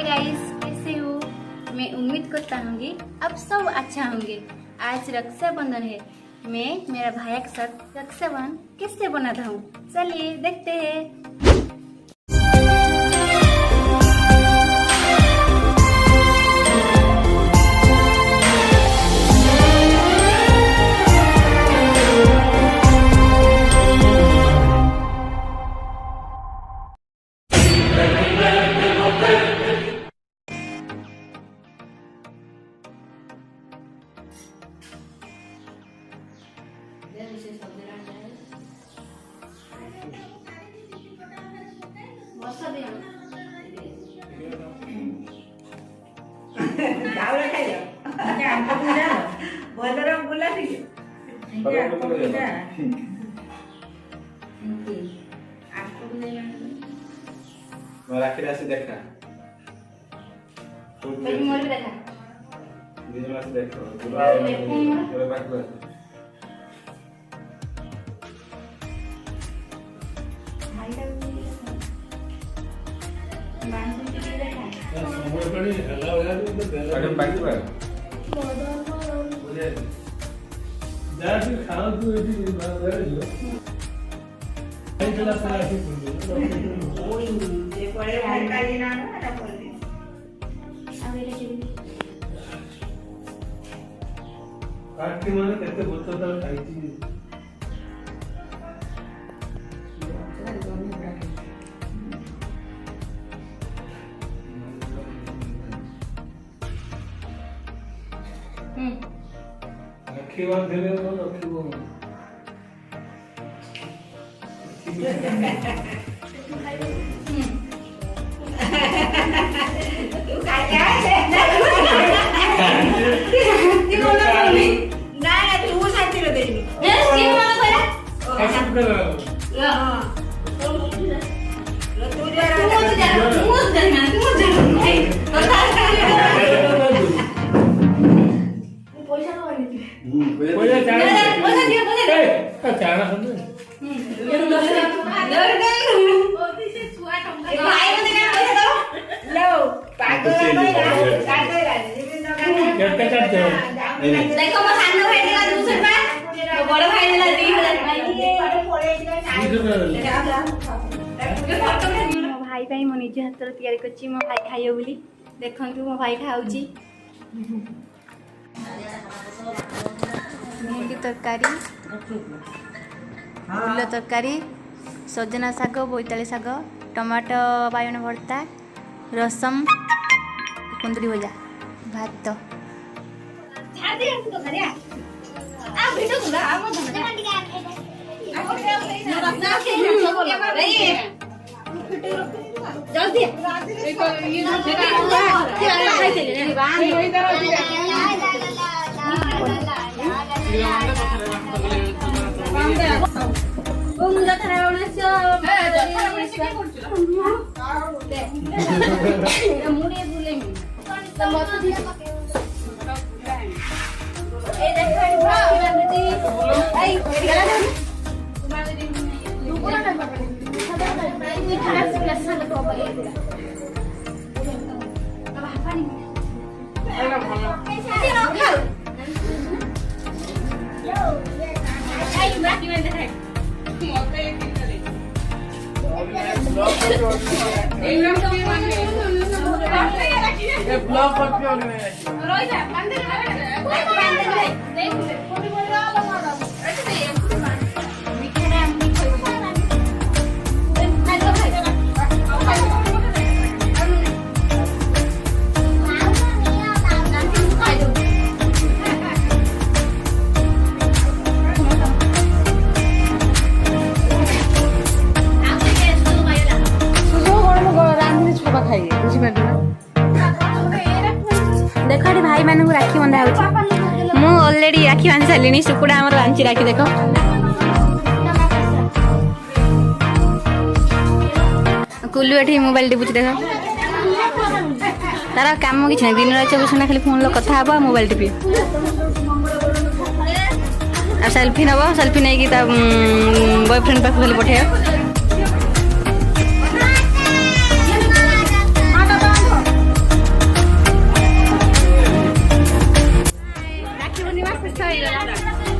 Guys, कैसे हो? मैं उम्मीद करता हूँगी आप सब अच्छा होंगे। आज रक्षाबंधन है। मैं मेरा भाई के साथ रक्षाबंधन कैसे बनाता हूँ, चलिए देखते हैं। राखी राशि देखा मोर भी देखा दिन राशि देखो पूरा बात कर भाई का बांध के देखा समोर पड़ी हल्ला हो जाती अरे बाकी बात बोले जा फिर खाओ तू ये बात कर लो एक गिलास राखी सुन ओई ये पड़े भाई का ये ना ना बोल दी अब ये चली काट के माने कहते बोलता था खाई थी रखी बात दे रहे हो रखी वो तू काय काय ती बोला बोली नाही तू सांगते रे देवी स्किन मला पहिला ऐसा कर हां तू जरा तू जरा नाही पैसा तो वाली पहिले पैसा दिया ए चारा समझ भाई को देना पैसा दो लो पागल भाई काटे कैसे काटते हो देखो मैं खाना भाई देगा 200 रुपए तो बड़ा भाई देगा 3000 मो भाई भाई मो निज हाथ रो तैयारी करछि मो भाई खाइयो बोली देखंतु मो भाई खाउची भेंडी तरकारी फूल तरकारी सजना शाग बोईताली शाग टमाटो बायण भर्ता रसम कुंदरी भजा भात देखो भाई मान को राखी बंधा हो ऑलरेडी राखी बांधि सारे सुकुड़ा आम बांधि राखी देख कुल्लू एठी मोबाइल टिपुच देख तार काम कि दिन रात 24 घंटा खाली फोन कथा हवा मोबाइल टिपी आ सेल्फी नब सेल्फी नहीं बॉयफ्रेंड पाख खाली पठे ହେଇଗଲା